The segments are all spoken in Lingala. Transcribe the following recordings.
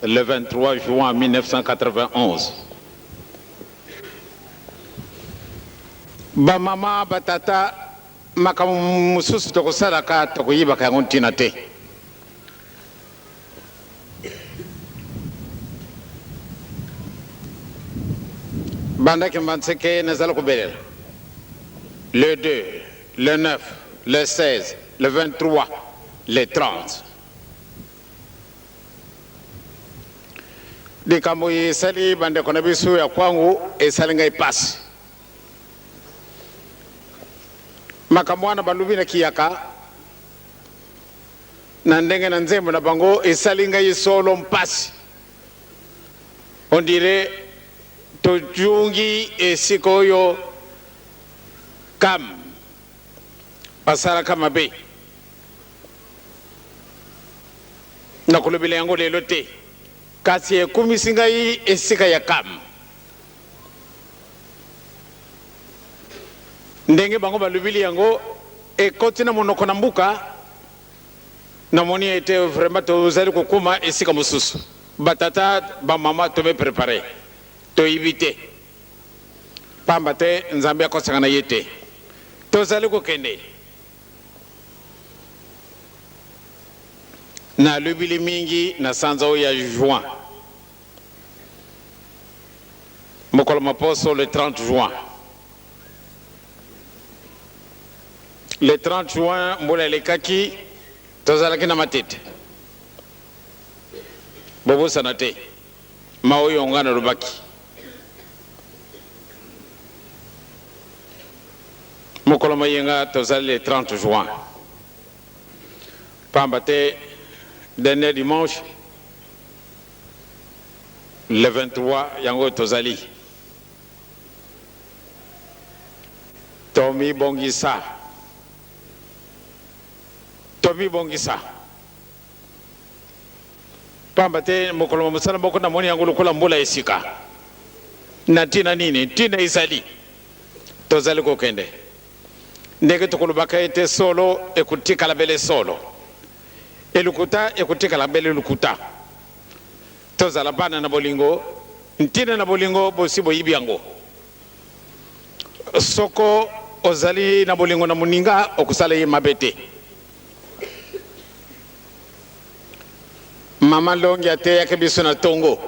Le 23 juin 1991. Ba mama batata makamususu tokosala ka tokoyiba ka ntina te. Bandaki mbanseke nazala kobelela. Le 2, le 9, le 16, le 23, le 30. Likambo yesali bande kona bisu ya kwangu esali ngai pasi. Makamwana balubi na kiyaka na ndenge na nzembo na bango esali ngai solo mpasi. On dirait tojungi esiko yo kam pasara kama be na kulubile yango lelo te. Kasi ekumisinga yi esika ya kam ndenge bango balubili yango ekoti na monoko na mbuka na moni ete vraiment tozali kokuma esika mosusu batata bamama tobe prepare toyibite pamba te nzambe akosanga na ye te tozali kokende na lubili mingi na sanza ya juin mokolo maposo le 30 juin. Le 30 juin mbula lekaki tozalaki na matete bobo sanate maoyo ngana rubaki mokolo mayenga tozali le 30 juin pamba te dernier dimanche le 23 yango tozali Tommy Bongisa pamba te mokolo musala moko na moni yango lokola mbula esika na tina nini tina izali tozali kokende ndenge tokolobaka ete solo ekutikala bele solo elukuta ekutikala bele lukuta tozala bana na bolingo ntina na bolingo bosi boyibi yango soko ozali na bolingo na muninga okusala ye mabete mama longi ate yake biso na tongo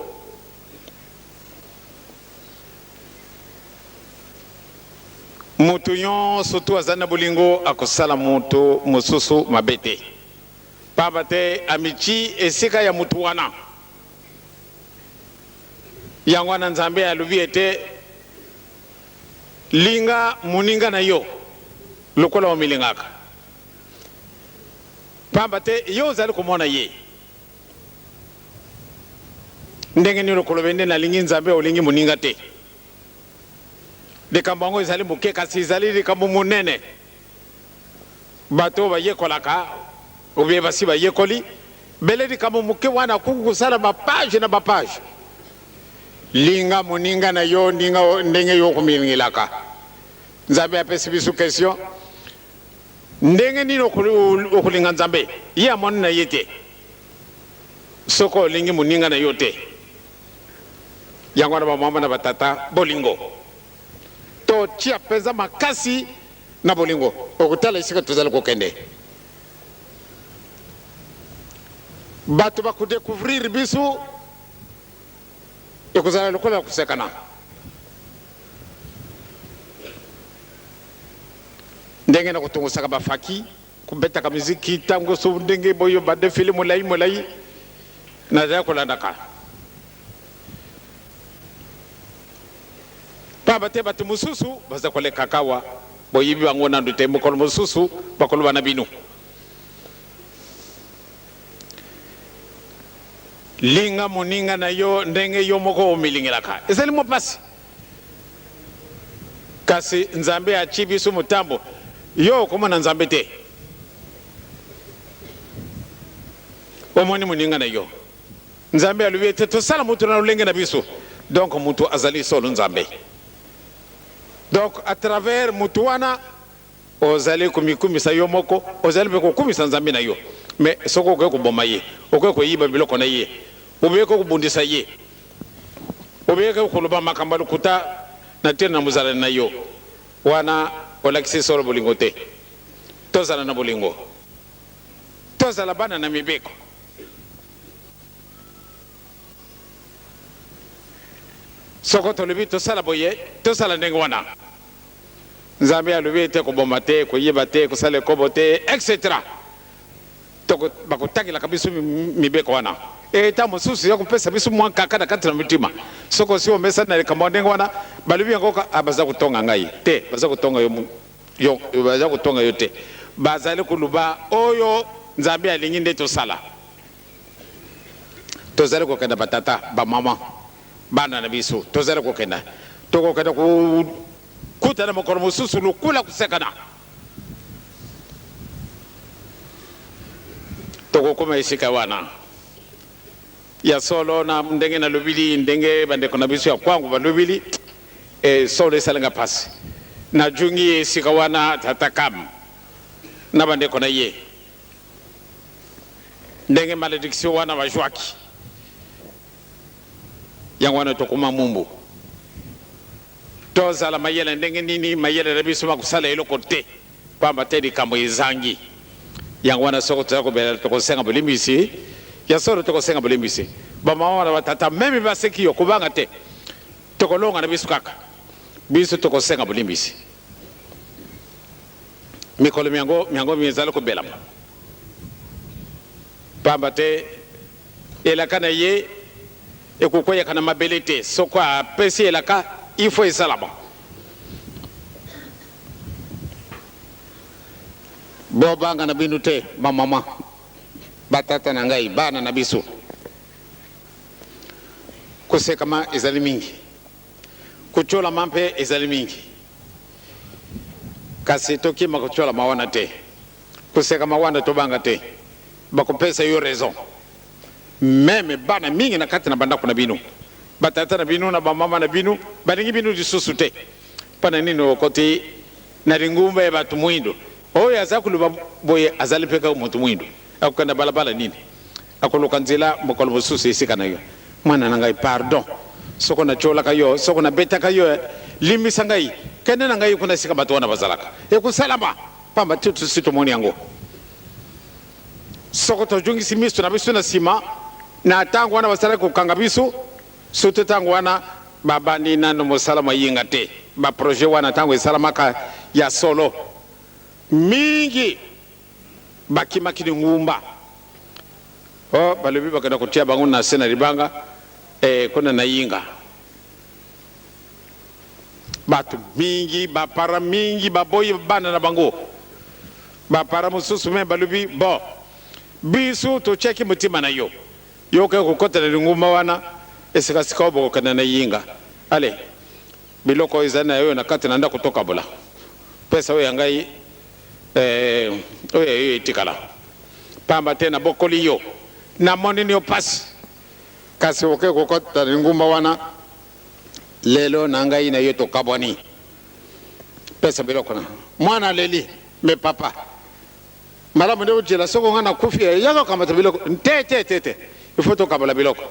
mutu nyonso tu azali na bolingo akusala mutu mosusu mabete pamba te amici esika ya mutu wana yango wana nzambe alobi ete linga muninga na yo lokola omilingaka pamba te yo ozali komona ye ndenge ni lokolo bende na lingi nzambe olingi muninga te likambo yango ezali moke kasi ezali likambo monene bato bayekolaka obie basi bayekoli bele likambo moke wana kuku kusala bapage na bapage linga muninga na yo ndenge yo kumilingilaka nzambe apesi biso question ndenge nini okulinga nzambe ye amoni na ye te soko olingi muninga na yo te yango na bamama na batata bolingo to tia peza makasi na bolingo okutala isika tozali kokende bato bakudécouvrir biso ekozala lokola kusekana ndenge na kutungusaka bafaki kubetaka miziki tango so ndenge boyo badefile molai na za kolandaka pamba te bato mosusu baza koleka kawa boyibi bango na ndute mokolo mosusu bakoloba na bino linga muninga na yo ndenge yo moko omilingelaka ezali mopasi kasi nzambe achi biso mutambo yo okomona nzambe te omoni muninga na yo nzambe alobi ete tosala mutu na lolenge na biso donc mutu azali solo nzambe donc à travers mutu wana ozali komikumisa yo moko ozali mpe kokumisa nzambe na yo mais soko okoki koboma ye okoki koyiba biloko na ye obeyeki kobundisa ye obeyeki koloba makambo lokuta na tene na mozalani na yo wana olakisi solo bolingo te tozala na bolingo tozala bana na mibeko soko tolobi tosala boye tosala ndenge wana nzambe alobi ete koboma te koyeba te kosala ekobo te etc bakotakilaka biso mibeko wana eta mosusu ya kopesa biso mwa kaka na kati na mitima soko si omesa na likambo ndenge wana balobi yango baza kotonga ngai te baza kotonga yo baza kotonga yo te bazali koluba oyo nzambe alingi nde tosala tozali kokenda batata bamama bana na biso tozali kokenda tokokenda kutana mokolo mosusu lokula kusekana tokokoma esika wana ya solo na ndenge na lobili ndenge bandeko na biso ya kwangu balobili solo esalenga pasi na jungi esika wana tatakam na bandeko na ye ndenge malédiction wana bajwaki yango wana tokoma mumbu tozala mayele ndenge nini mayele na biso makusala eloko te pamba te likambo ezangi yango wana soko tozala kobela tokosenga bolimbisi ya solo tokosenga bolimbisi bamama na batata meme baseki yo kubanga te tokolonga na biso kaka biso tokosenga bolimbisi mikolo miango mizala kobelama pamba te elaka na ye ekokweyaka na mabele te soko apesi elaka ifo esalama bobanga na bino te bamama batata na ngai bana na biso kusekama ezali mingi, kuchola mampe ezali mingi, kasi tokima kuchola mawana te, kusekama wana tobanga te, bakupesa yo raison. Meme bana mingi na kati na banda kuna binu, batata na binu na bamama na binu, baningi binu disusu te. Pana nini wakoti na ringumba ya batu muindo, oye azakulu boye azali peka mutu muindo, akukanda balabala nini, akuluka nzila mokolo mususu isika na yo. Mwana nangai pardon, soko na chola kayo, soko na beta kayo, limisa ngai, kende na ngai kuna sika batu wana bazalaka. Kusalama, pamba tutu sito moni yango. Soko tojungi simistu na bisu na sima, na tangu wana bazalaka kukanga bisu, sote tangu wana babani nano musalama yinga te. Ba projet wana tangu isalamaka ya solo. Mingi, bakimaki ni ngumba. Oh, balubi bakana kutia bangu na sena ribanga, kuna na yinga. Batu mingi, bapara mingi, baboyi bana na bango. Bapara mususu me balubi, bo. Bisu to cheki mutima na yo. Yo ke kukota na ngumba wana, esikasika obo kana na yinga. Ale, biloko izana yo na kati nanda kutoka bula. Pesa we yangai, oye itikala. Pamba tena bokoli yo. Na moni ni opasi. Kasi oke kukota na ngumba wana, lelo nangai na yoto kabwani. Pesa biloko na. Mwana leli, me papa. Mala mwende ujila soko ngana kufia, yaga kama tabiloko. Te. Ifoto kabala biloko.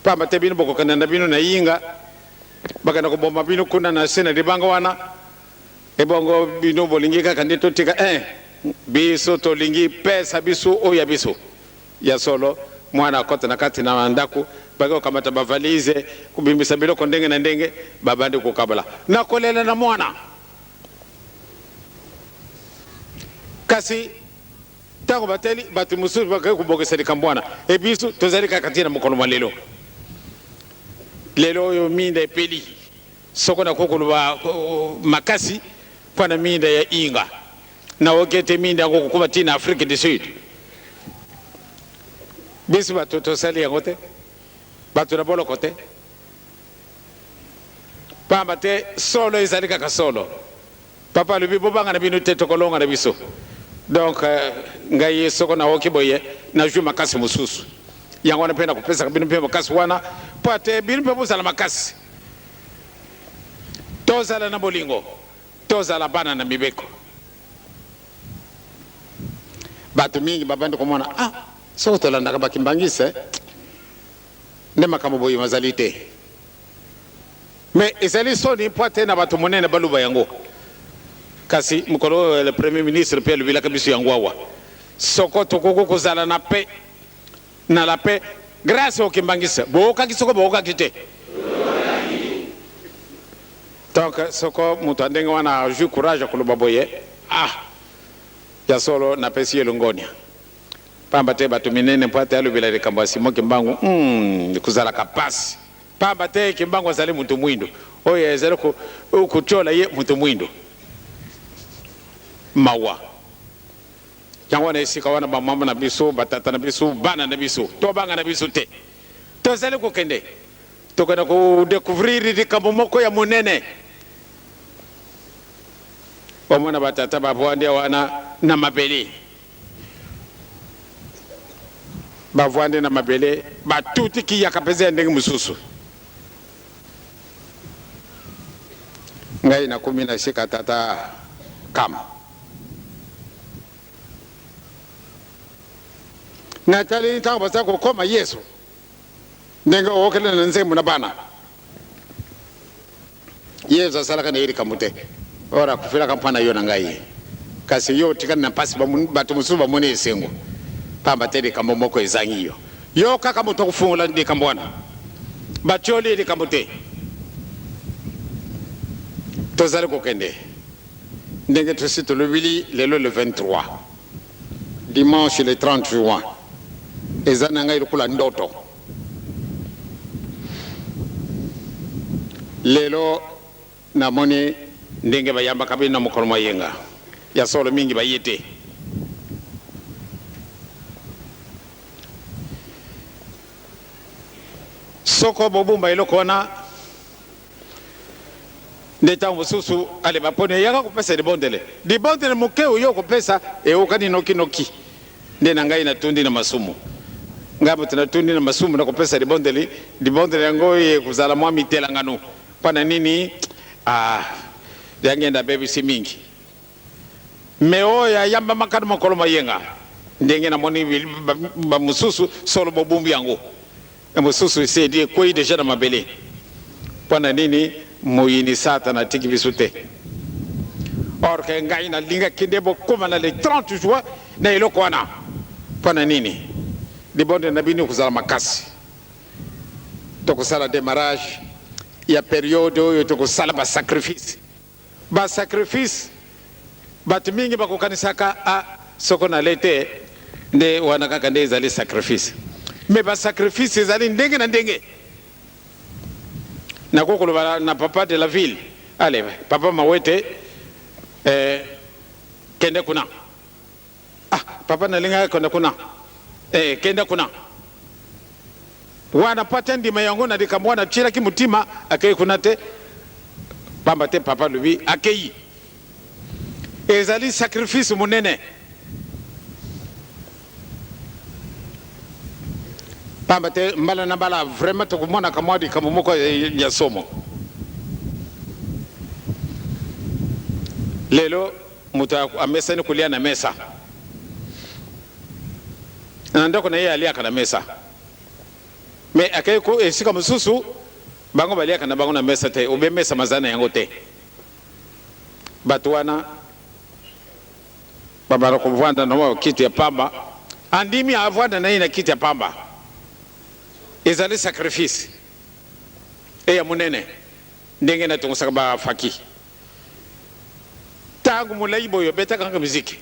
Pamba te binu boko kananda binu na yinga. Baka na kubomba binu kuna na sena ribanga wana. Ebongo binu bolingika kandito tika. Biso to lingi pesa bisu oya bisu. Ya solo. Mwana kota na kati na mandaku. Baka kama tabavalize. Kubimbisa biloko ndenge na ndenge. Babandi kukabala. Na kolela na mwana. Kasi tango bateli batu musuri baka kubokeseri kambwana. Ebisu tozali kakatina mkono mwa lelo. Lelo yo minda peli. Soko na kokuluba makasi kwa na minda ya inga. Na wakete minda ngoko kubatina Afrika du Sud. Bisu batu tosali yangote. Batu na bolo kote. Pamba te solo izali kaka solo. Papa lubi bobanga na binu te tokolonga na biso. Donc ngai soko na okiboye na ju makasi mususu. Yango na penda kupesa kabinu pe makasi wana pate binu pe buzala makasi. Tozala na bolingo. Tozala bana na mibeko. Batu mingi babandi komona soko tolanda kabaki mbangise. Ndema kama boyi mazalite. Mais ezali soni pate na batu monene baluba yango. Kasi mukolo le premier ministre pe le bilaka bisu yangwawa soko tokoko kozala na paix na la paix grâce au kimbangisa boka kisoko boka kite donc soko mutu andenge wana ju courage kuluba boye ya solo na pesi yelongonia pamba te batu minene pate alu bila rekamba simo kimbangu kuzala kapasi pamba te kimbangu azali mutu mwindo oye ezelo kuchola ye mutu mwindo mawa yango na esika wana bamama na biso batata na biso bana na biso to banga na biso te tozali kokende tokenda ko découvrir likambo moko ya monene omona batata bavwandi wana na mabele bavwandi na mabele batuti ki yakapeza ndenge mususu ngai na kumi na shika tata kama Natali tango basako koma Yesu nenga okele na nzembo na bana Yesu asalaka na iri kamute ora kufila kampana yo na ngai kasi yo tikana na pasi batu musuba mone esengo pamba tele kambo moko ezangi yo kaka moto kufungula ndi kambwana bacholi iri kamute tozali kokende ndenge tosito le wili lelo le 23 dimanche le 30 juin ezana ngai lukula ndoto lelo na moni ndenge bayamba kabina mukolo mayenga ya solo mingi bayete soko bobumba eloko wana ndeta mususu ale bapone yaka kupesa libondele muke uyo kupesa ukani noki nde na ngai natundi na masumu ngabo tunatundi na masumu na kupesa libondele yango ye kuzala mwa mitela ngano pana nini yangenda baby si mingi meo ya yamba makana makolo mayenga ndenge na moni ba mususu solo bobumbu yango mususu sedi koi deja na mabele pana nini moyini sata na tiki bisute or ke ngai na linga kindebo kuma na le 30 juin na iloko wana pana nini libonde na bini kuzala makasi to kusala démarrage ya periode yo to kusala ba sacrifice batu mingi bakukanisaka soko na lete nde wanakaka nde ezali sacrifice mais ba sacrifice ezali ndenge na ndenge na kokolo na papa de la ville allez papa mawete kende kuna papa na linga kende kuna kende kuna wana pata ndima yango na dikamwana chira kimutima akei kuna te pamba te papa lui akei ezali sacrifice munene pamba te mbala na bala vraiment to kumona kamwadi kamumoko ya somo lelo muta amesa ni kulia na mesa ndako na yeye alia kana mesa me akeko esika mususu bango balia kana bango na mesa te obe mesa mazana yango te batwana baba kuvanda na kitu ya pamba andimi avanda na ina kitu ya pamba ezali sacrifice ya munene ndenge na tongosaka ba faki tangu mulaibo yo beta kanga muziki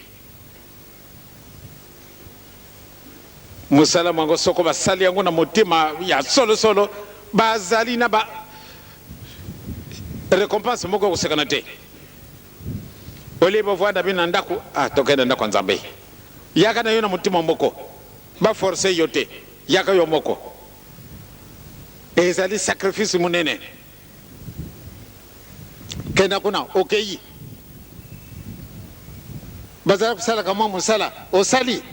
musala mwango soko basali yango na motima ya solo bazali na ba récompense moko kosekana te olibo vwanda bina ndako tokenda ndako nzambe yaka na yo na motima moko ba forcer yo te yaka yo moko ezali sacrifice munene kenda kuna okei bazala kusala kama musala osali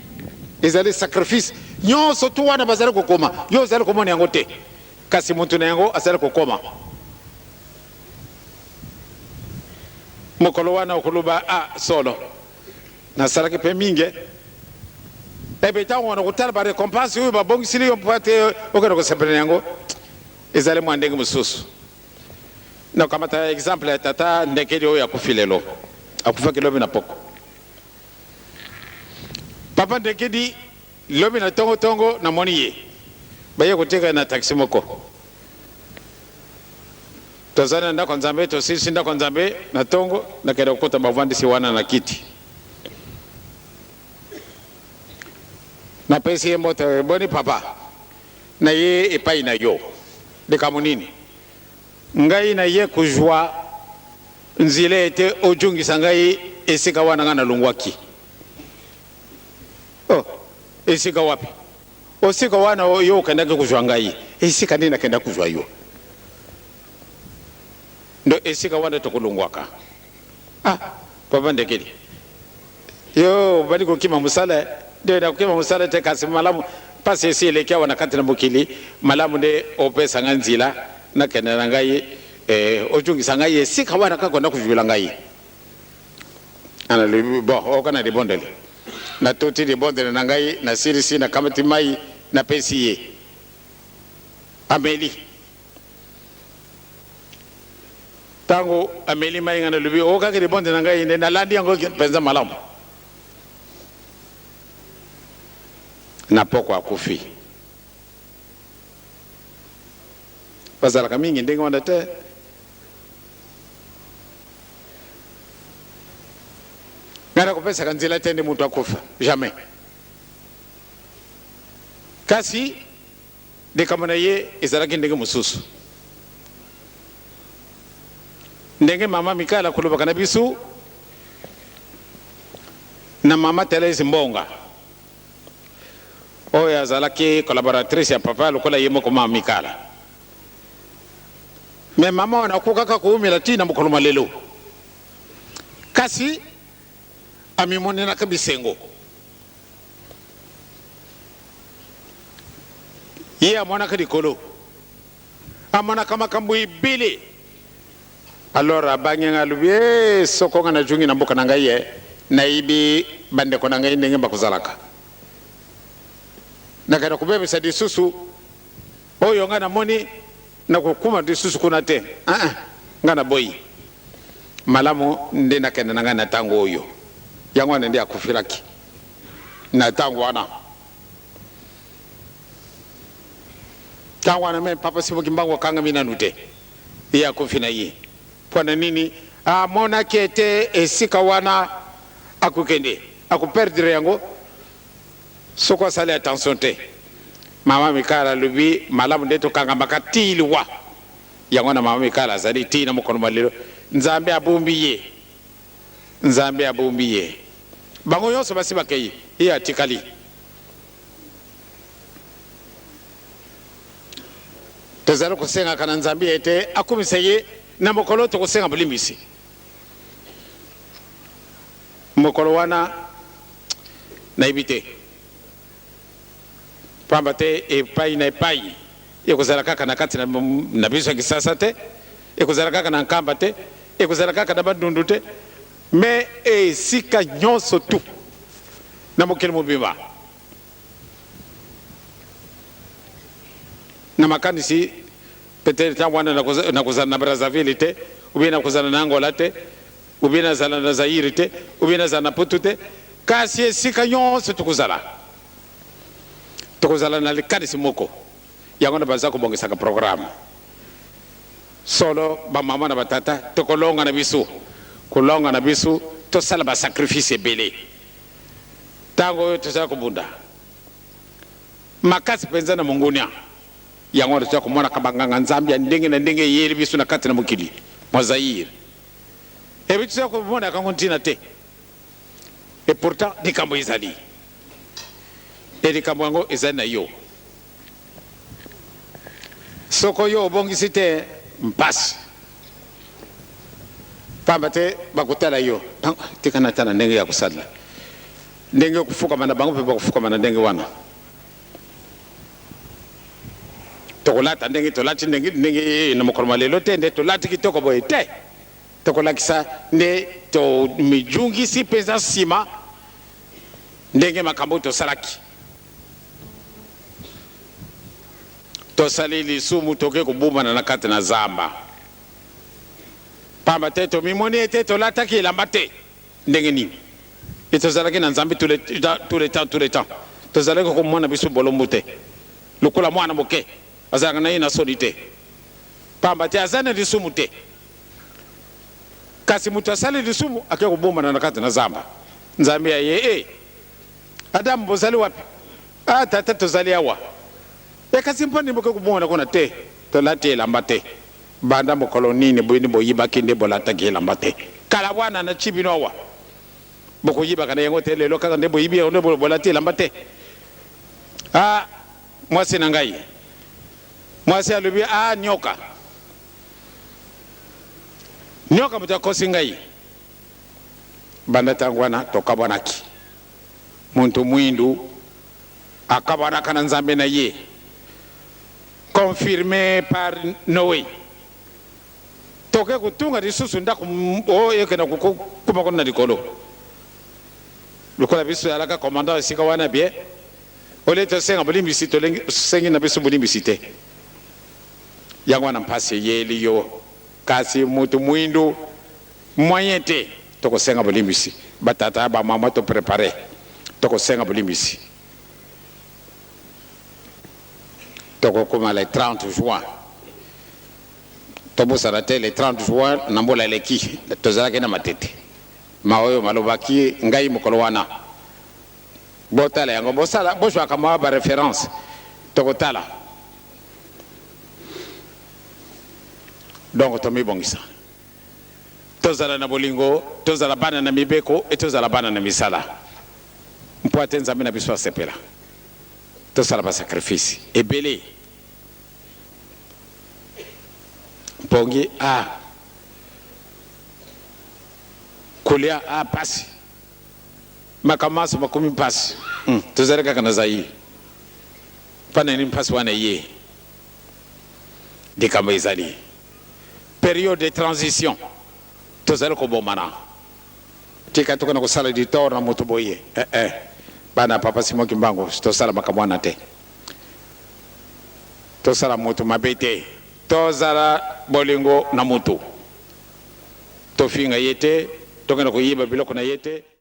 ezali sacrifice nyonso tu wana bazali kokoma yo ozali komona yango te kasi mutu na yango azali kokoma mokolo wana okoloba solo nasalaki mpe mingi ebe ntango wana kotala ba récompense oyo babongisili yo mpo te okende kosepelena yango ezali mwa ndenge mosusu nakamata exemple ya tata ndekeli oyo akufi lelo akufaki lobi na poko papa ndekedi lobi na tongo na moni ye baye koteka na taxi moko tozana ndako nzambe tosisi ndako nzambe na tongo na kenda kokota bavandisi wana na kiti na pesi ye moto boni papa na ye epai na yo likambo nini ngai na ye kujwa nzila ete ojungisa ngai esika wana nga nalongwaki esika wapi osika wana yo okendaki kujwa ngai esika nini nakenda kujwa yo ndo esika wana tokulongwaka papa ndekeli yo bali kokima musala ndio na kokima musala te kasi malamu pasi esi elekia wana kati na mokili malamu nde opesa nga nzila nakenda na ngai ojungisa ngai esika wana kakonda kujwila ngai okana libondele na toti libondele na ngai na sirisi na kamati mai na pesi ye ameli tango ameli mai ngana lubi okaki libondele na ngai nde nalandi yango penza malamu na poko akufi bazalaka mingi ndenge wana te ngana kopesaka nzela te nde mutu akufa jamais kasi likambo na ye ezalaki ndenge mosusu ndenge mama mikala kolobaka na biso na mama Terese Mbonga oyo azalaki collaboratrice ya papa lokola ye moko mama mikala me mama wanakuka kakuumila tina mukolo malelo kasi amimonena kabisengo ye amona kadikolo amona kama kambui bili alors abangenga lubie soko ngana jungi na mboka nangaye na ibi bande ko nangaye ndenge bakuzalaka nakana kubebe sa disusu oyo ngana moni na kukuma disusu kuna te ngana boy malamu ndi nakenda nangana tango oyo yango ndi akufiraki na tango wana tango wana me papa sibo kimbango kanga mina nute ya kufina yi pona nini mona kete esika wana akukende akuperdre yango soko sale attention te mama mikala lubi malamu ndeto kanga makatili wa yango na mama mikala zali tina mukono malilo nzambe abumbiye bango yonso basibakei iya atikali tezalo kusenga kana nzambe ete akumiseye na mokolo to kusenga bulimbisi mokolo wana na ibite pambate epai na epai ekozala kaka na kati na biso ya kisasa te ekozala kaka na nkamba te ekozala kaka na bandundu te me esika nyonso tu na mokili mobimba na makanisi peut-être tango wana nakozala na Brazzaville te ubie nakozala na Angola te ubie nazala na Zaire te ubie nazala na Putu te kasi esika nyonso tukozala na likanisi moko yango na baza kobongisaka programme solo bamama na batata tokolonga na biso kolonga na biso tosala basacrifice ebele tango oyo tozala kobunda makasi mpenza na mongunia yango toza komona kabanganga nzambe ya ndenge na ndenge eyeli biso na kati na mokili mwa Zaire ebi toza komona kango ntina te et pourtant likambo ezali likambo yango ezali na yo soko yo obongisi te mpasi pamba te bakutala yo tikana tana ndenge ya kusala ndenge okufukama na bango mpe bakufukama na ndenge wana tokolata ndenge tolati ndenge na mokolo malelo te nde tolati kitoko boye te tokolakisa nde tomijungisi mpenza nsima ndenge makambo tosalaki tosali lisumu toke kubumana na kati na zamba pamba te tomimoni ete tolataki elamba te ndenge nini etozalaki na nzambe tout le temps tozalaki komona biso bolombo te lokola mwana moke azalaka na ye na soni te pamba te aza na lisumu te kasi moto asali lisumu ake kubumana na kati na zamba nzambe ya ye adamu bozali wapi tata tozali awa kasi mponi boke kubumana kuna te tolati elamba te banda mokolo nini bwini boyibaki nde bolataki elamba te kala bwana na chibino awa bokoyibaka na yango te lelo kaka nde boyibi yango nde bolati elamba te mwasi na ngai mwasi alobi nyoka moto akosi ngai banda tango wana tokabwanaki muntu mwindu akabwanaka na nzambe na ye confirmé par Noé toke kutunga lisusu ndako oyekena kuma kona likolo lokola biso yalaka commandant esika wana bien ole tosenga bulimbisi tosengi na biso bulimbisi te yango wana mpasi eyeli yo kasi mutu mwindu moyen te tokosenga bulimbisi batata bamama toprepare tokosenga bulimbisi tokokoma le 30 juin tobosana te le 30 juin nambola eleki tozalaki na matete maoyo malobaki ngai mokolo wana botala yango bozwaka mwa bareference tokotala donc tomibongisa tozala na bolingo tozala bana na mibeko e tozala bana na misala mpo ate nzambe na biso asepela tosala basacrifice ebele pongi kulia pasi makamasa makumi pasi tuzareka kana zai pana ni pasi wana ye de kamba izali période de transition tuzareka ko bomana tika tukana ko sala di tor na moto boye bana papa simo kimbango to sala makamwana te to sala moto mabete to zara bolingo na moto to finga yete to kana ko yiba biloko na yete.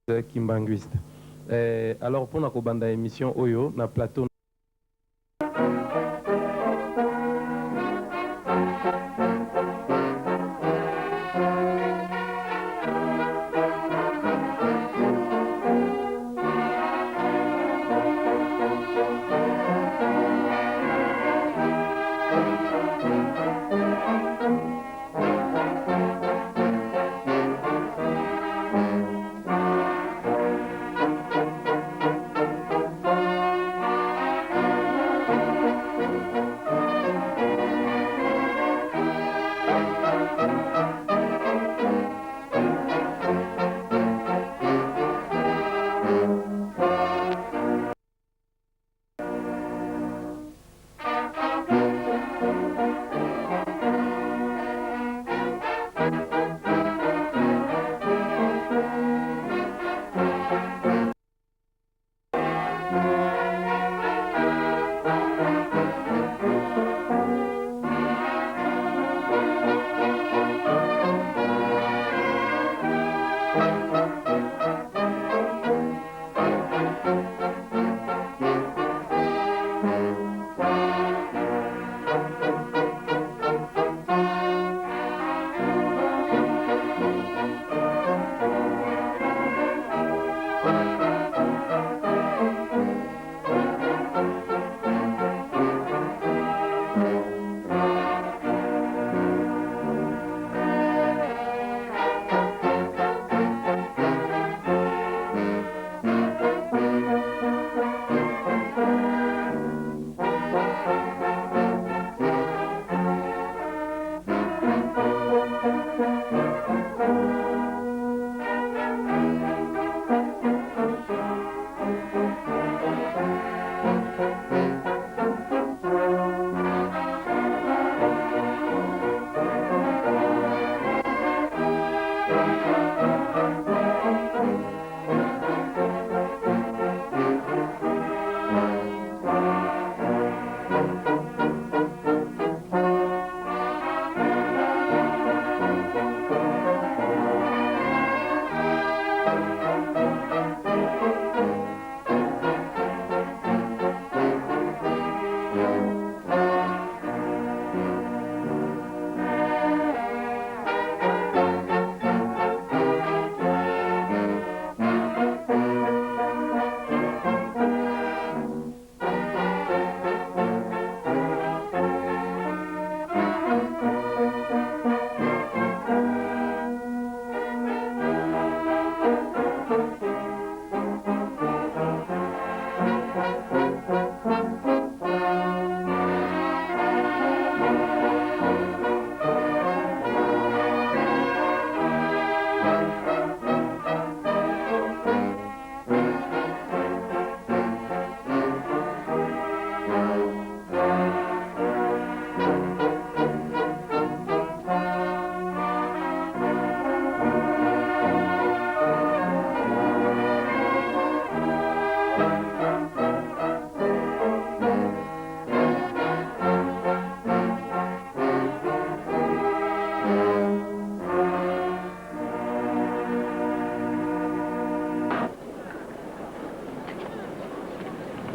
Kimbanguiste. Alors pour la bande émission Oyo, na plateau.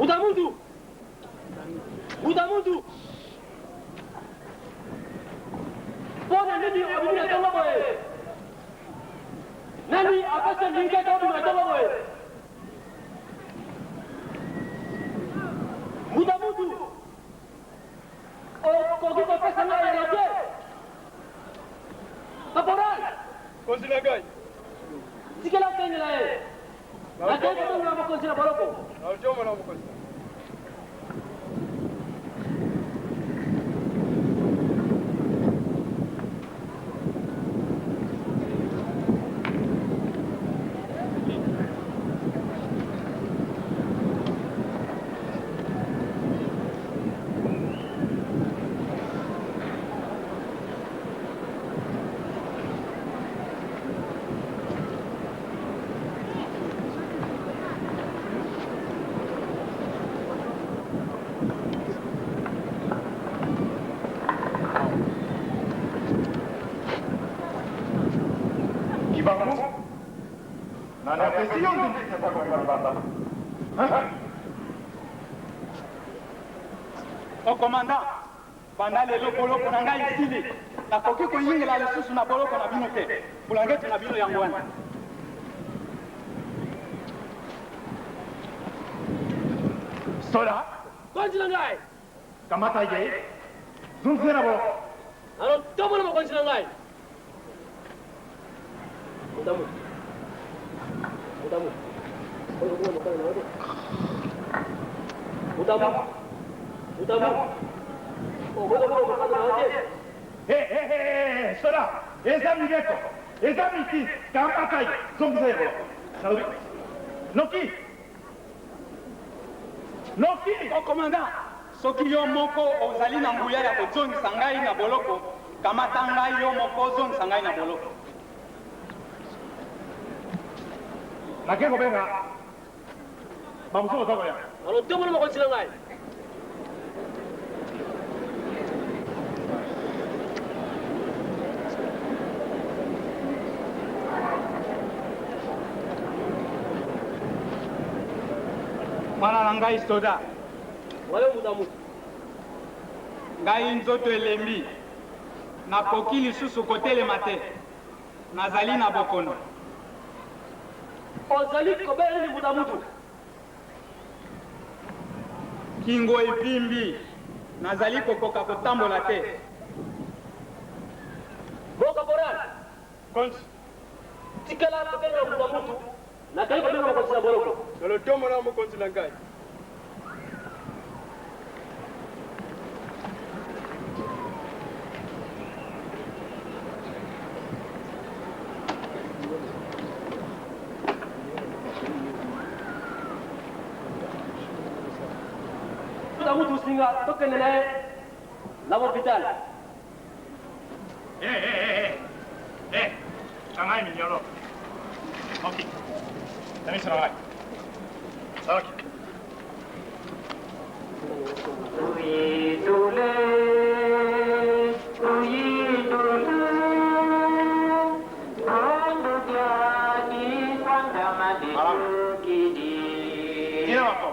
Udamundu! Udamundu! Pone nini abimina tola boye! Nani akasa ninga tola boye! Udamundu! O kogi ko pesa na ya yote! Kaporal! Konsila gai. Sikela kwenye la ye! Na tena tunga mkonsila baroko! Na ujomo na mkonsila. nani apesi yo nzindisi atakomela banda O commandant, banda lelo boloko na ngai esili nakoki koyingela lisusu na boloko na bino te bulangeti na bino yango wana. soda Konzi na ngai. kamata ye zunzera boloko Alors, tomo na konzi na ngai. Mudamu. Mudamu. Mudamu. Mudamu. Oh, soda eza mireto eza miti kamata ye zunzera boloko noki noki. O commandant, soki yo moko ozali na nguya ya kozongisa ngai na boloko, kamata ngai yo moko ozongisa ngai na boloko. nake kobenga bamuso ozoko ya Alors, tomo na konzi na ngai. Mwana na ngai soda, Wayo mudamu. ngai nzoto elembi, nakoki lisusu kotelema te, nazali na bokono. Ozali kobeli ni mudamu tu. Kingo evimbi, nazali kokoka kotambola te. Boka boral. Konzi, Tikala kobeli na mudamu tu. Na kai kobeli na konzi na boloko. lelo tomo na mokonzi na ngai. Mudamu tu singa tokene naye na hospital. Sangai minyoro. Okay. Nani sangai. Saraki. Kina wako.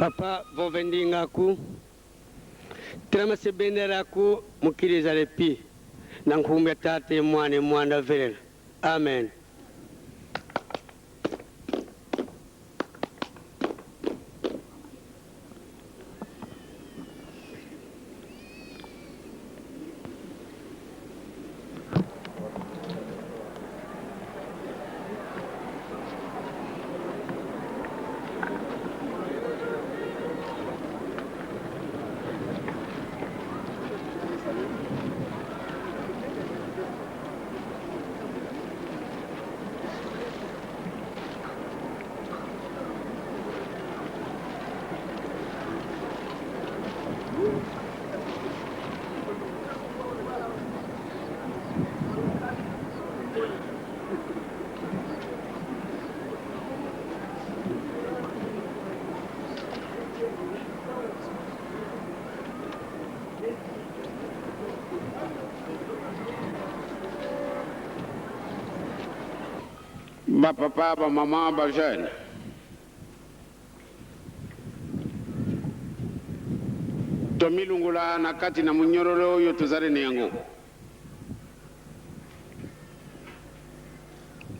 papa vovendingaku trama se beneraku mukiriza lepi na nkumbe tate mwana mwana velen amen. Ba papa, ba maman, ba jeune. Tomilungula na kati na munyororo yo tuzare ni yango.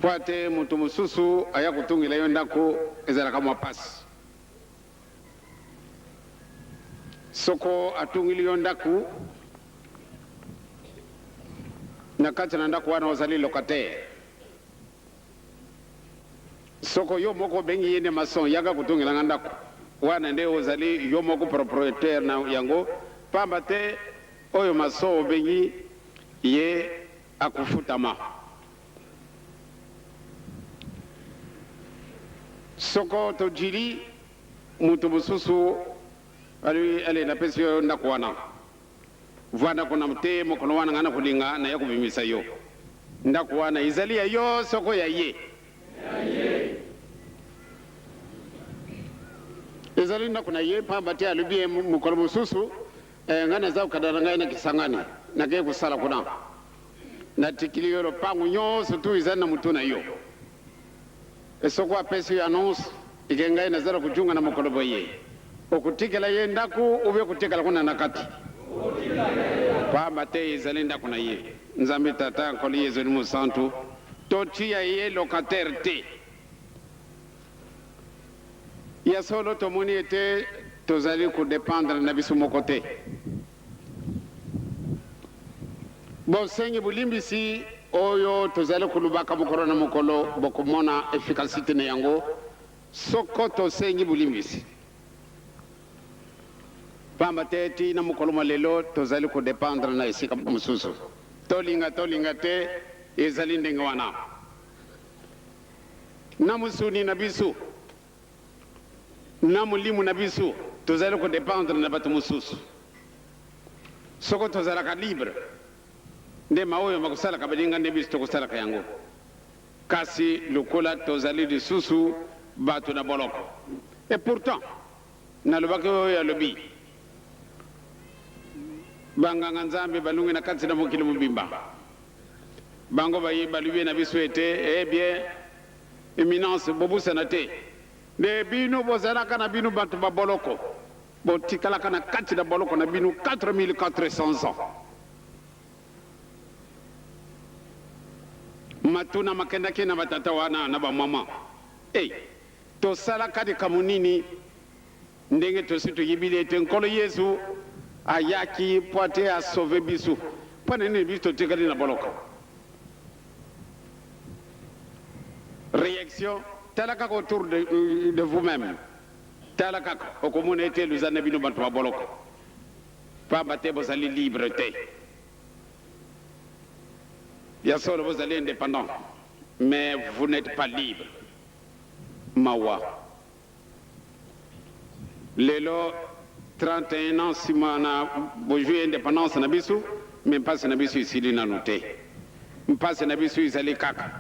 Poate mutu mususu aya kutungila yo ndako ezala kama pasi. Soko atungili yo ndaku na kati na ndaku wana ozali locataire. Soko yo moko bengi yene mason yaga kutungila ngandako wana nde ozali yo moko propriétaire na yango pamba te oyo mason bengi ye akufutama. Soko tojili mutu mususu ali na pesi yo ndako wana vwana kuna mte mokono wana ngana kulinga na ya kubimisa yo ndako wana izali ya yo soko ya ye ezali ndako na ye pamba te alubi mukolo mususu ngana za ukadana ngai na kisangani na ke kusala kuna na tikili yo pangu nyonso tu izali na mutu na yo esoko apesi yo annonce ikengai na zara kujunga na mukolo boye okutikela ye ndaku ube kutikela kuna nakati pamba te ezali ndako na ye nzambe tata nkoli yezu ni musantu totia ye locataire te ya solo tomoni ete tozali kudependre na biso moko te bosengi bulimbisi oyo tozali kulubaka mokolo na mokolo bokomona efficacité na yango soko tosengi bulimbisi pamba te ti na mokolo malelo tozali kudependre na esika mosusu tolinga te ezali ndenge wana na musuni na biso na mulimu na biso tozali kudependre na bato mosusu soko tozalaka libre nde maoyo makosalaka baninga nde biso tokosalaka yango kasi lokola tozali lisusu bato na boloko et pourtant nalobaki oyo alobi banganga nzambe balungi na kati na mokili mobimba bango balubi na biso ete eh bien éminence bobusana te nde bino bozalaka na bino bato baboloko botikalaka na kati na boloko na bino 4400 ans matuna makendaki na batata wana na bamama tosalaka likamu nini ndenge tosi toyebili ete nkolo yesu ayaki po ate asauve biso mpo na nini biso totikali na boloko réaction tala kaka autour de vous-même tala kaka okomona ete luza na bino bato baboloko pamba te bozali libre te ya solo bozali indépendant mais vous n'êtes pas libre mawa lelo 31 ans sima na bojui indépendance na biso mais mpasi na biso isili nanu te mpasi na biso izali kaka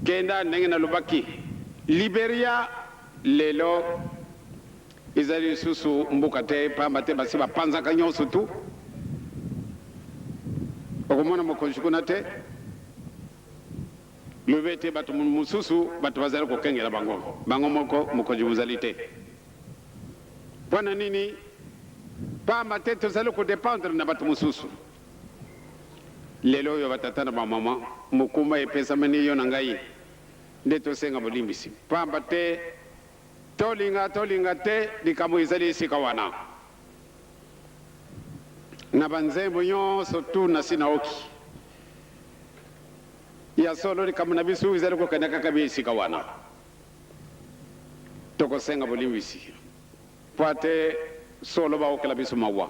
kenda ndenge nalobaki Liberia lelo ezali lisusu mbuka te pamba te basi bapanzaka nyonso tu okomona mokonzi kuna te lobe te bato mosusu bato bazali kokengela bango moko mokonzi mozali te mpona nini pamba te tozali kodépendre na bato mosusu lelo oyo batata na bamama mokuma epesamani yo na ngai nde tosenga bolimbisi pamba te tolinga te likambo ezali esika wana na banzembo nyonso tu na si na oki ya solo likambo na biso ezali kokende kaka bi esika wana tokosenga bolimbisi po ate solo baokela biso mawa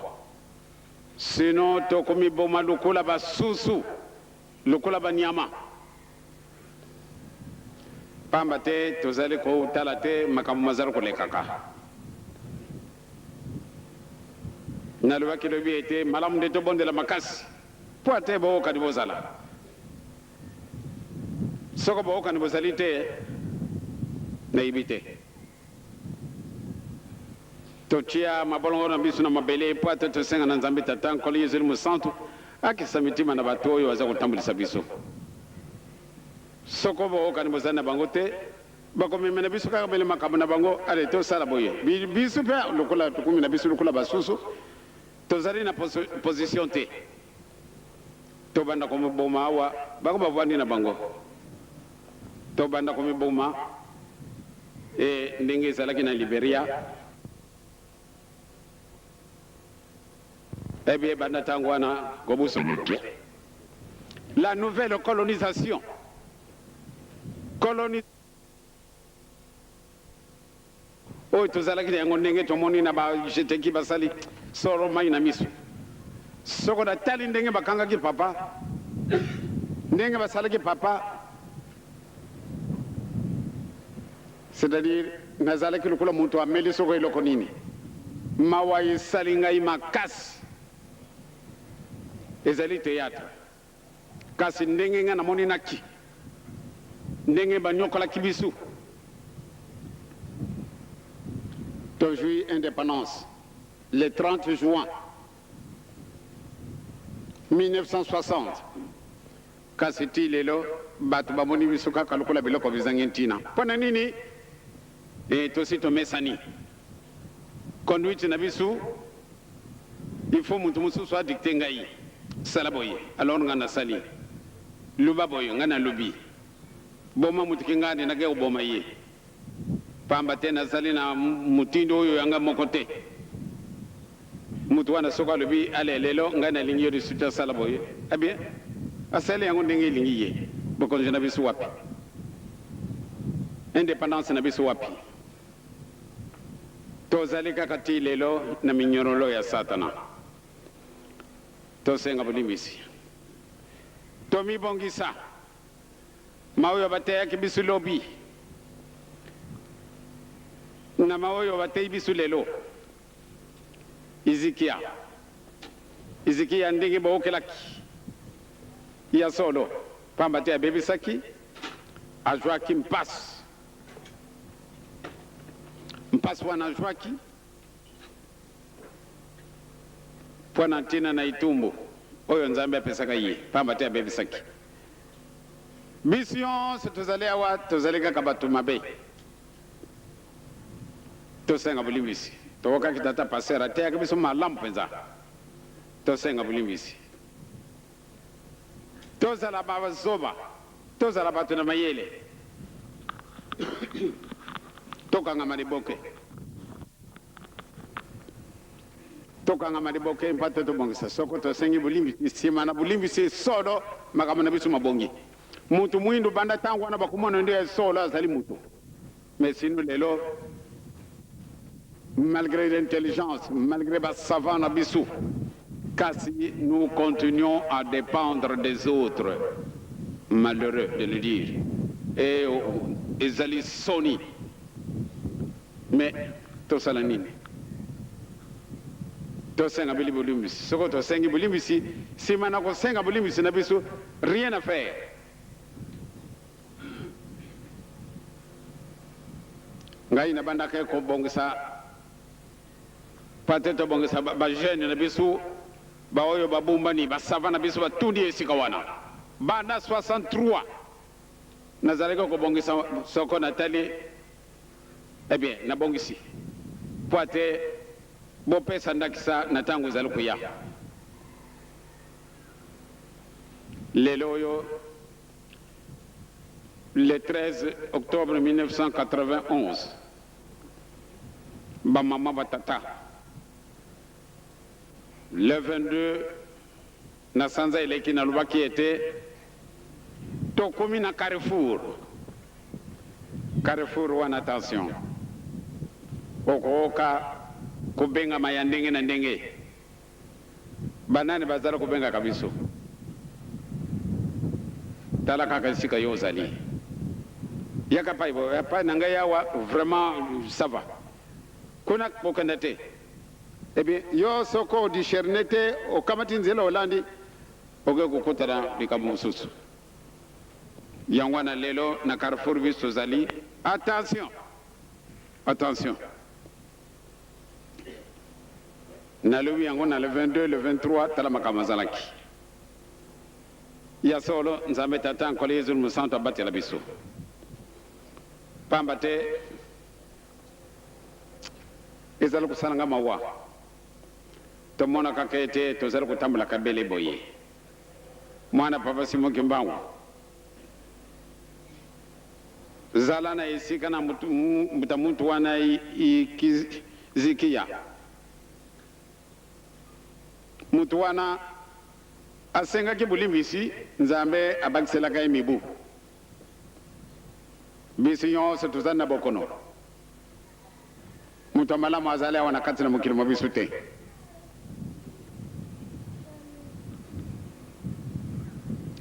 sino tokomiboma lokola basusu lokola banyama pamba te tozali kotala te makambo mazali kolekaka nalobaki lobi ete malamu nde tobondela makasi po ate bookani bozala soko bookani bozali te nayibi te totia mabolongo na biso na mabele po ate tosenga na nzambe tata nkolo yesu ali mosantu akisa mitima na bato oyo aza kotambulisa biso soko bookani bozali na bango te bakomema na biso kaka bele makambo na bango ale tosala boye biso mpe lokola tokumi na biso lokola basusu tozali na position te tobanda komiboma awa bako bavandi na bango tobanda komiboma ndenge ezalaki na Liberia ebie banda ntango wana kobuso la nouvelle colonisation oyo tozalaki na yango ndenge tomoni na bajeteki basali soro mai na miso soko na tali ndenge bakangaki papa ndenge basalaki papa c'est-à-dire nazalaki lokola moto ameli soko eloko nini mawa esali ngai makasi ezali théâtre kasi ndenge nga namoni naki ndenge banyokolaki biso tozwi indépendance le 30 juin 1960 kasi ti lelo bato bamoni biso kaka lokola biloko bizangi ntina mpona nini tosi tomesani conduite na biso il faut mutu mosusu adikte ngai sala boye alors nga nasali luba boye nga nalobi boma mutu ki nga nake koboma ye pamba te nazali na mutindo oyo yanga moko te mutu wana soko alobi ale lelo nga nalingi yo lisutu asala boye abie asali yango ndenge elingi ye bokonzi na biso wapi indépendance na biso wapi tozali kaka ti lelo na minyorolo ya satana tosenga bolimbisi tomibongisa maoyo bateyaki biso lobi na maoyo bateyi biso lelo izikia ndenge bookelaki ya solo pamba te abebisaki azwaki mpasi wana azwaki mpona ntina na itumbu oyo nzambe apesaka ye pamba te abebisaki biso nyonso tozali awa tozali kaka bato mabe tosenga bolimbisi tokokaki tata paster ateyaka biso malamu mpenza tosenga bolimbisi tozala bazoba tozala bato na mayele tokangama liboke mpate tobongisa soko tosengi bolimbisi nsima na bolimbisi solo makambo na biso mabongi mutu mwindu banda ntango wana bakumona nde solo azali mutu mais sino lelo malgré l'intelligence malgré basavant na biso kasi nous continuons à dépendre des autres malheureux de le dire et ezali soni mais tosala nini tosenga bili bolimbisi soko tosengi bolimbisi nsima na kosenga bolimbisi na biso rien à faire ngai nabandaka kobongisa pate tobongisa bajeune na biso baoyo babumbani basava na biso batundi esika wana banda 63 nazalaki kobongisa soko natali eh bien nabongisi po ate bopesa ndakisa na ntango ezali kuya lelo oyo le 13 octobre 1991 bamama batata le 22 na sanza eleki na lubaki ete tokomi na Carrefour wana attention okooka kubenga maya ndenge na ndenge banani bazala kubenga kabiso tala kaka sika yo ozali yaka paibo yapa nanga yawa vraiment ça va kuna kokenda te ebi yo soko discerne te okamati nzela olandi oge kukutana likambo mosusu yango wana lelo na Carrefour biso tozali attention nalobi yango na le 22 le 23 tala makambo azalaki ya solo nzambe tata nkolo yezu musantu abatela biso pamba te ezali kusalanga mawa tomona kaka ete tozali kutambula kabele boye mwana papa Simon Kimbangu zala na esika na mutu wana zikia mutu wana asengaki bulimbisi nzambe abakiselaka emibu bisi nyonso tozali na bokono mutu amalamu azali awa na kati na mokili mwa biso te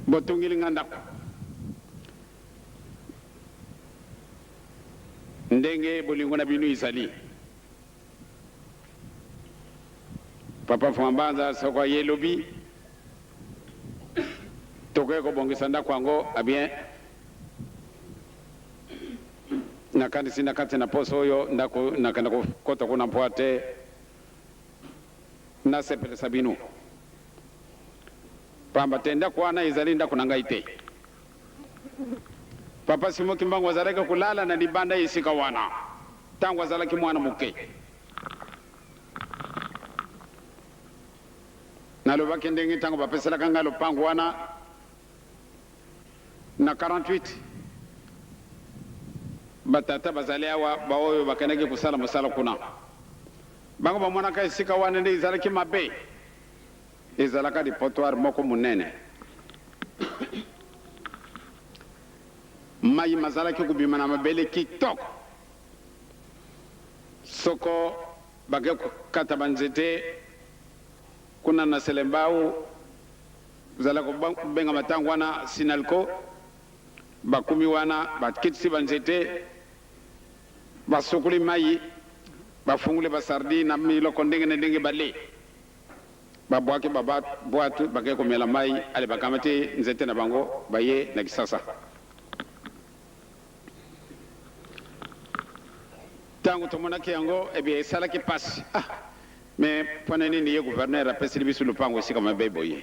botungili nga ndako ndenge bolingo na bino ezali papa Fambanza soko yelobi tokoki kobongisa ndako yango abien nakandisi na kati na poso oyo ndako nakenda kokota kuna mpoa te nasepelisa bino pamba te ndako wana ezali ndako na ngai te papa Simon Kimbangu azalaki kulala na libanda esika wana ntango azalaki mwana moke nalobaki ndenge ntango bapeselaka ngai lopango wana na 48 batata bazali awa baoyo bakendaki kusala mosala kuna bango bamonaka esika wana nde ezalaki mabe ezalaka dipotoire moko monene mai mazalaki kubima na mabele kitoko soko bake kukata banzete kuna na selembau zala kubenga matango wana Sinalco bakumi wana bakitisi banzete basukuli mai bafungule basardi na miloko ndenge na ndenge bale babwaki babwatu bake kumela mai ale bakamati nzete na bango baye na kisasa tango tomonaki yango ebi esalaki pasi mais pona nini ye gouverneur apesili biso lupango esika mabe boye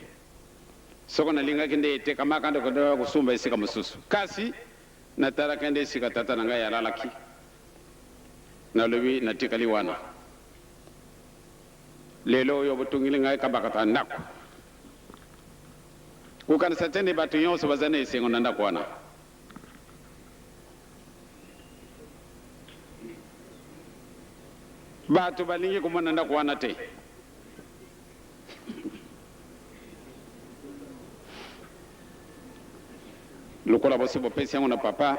soko nalingaki nde ete kamaka nde kodo kusumba esika mosusu kasi natalaki nde esika tata na ngai alalaki nalobi natikali wana lelo oyo botungili ngai kabakata ndako kukanisa te nde bato nyonso baza na esengo na ndako wana bato balingi komona ndako wana te lokola bosi bopesi yango na papa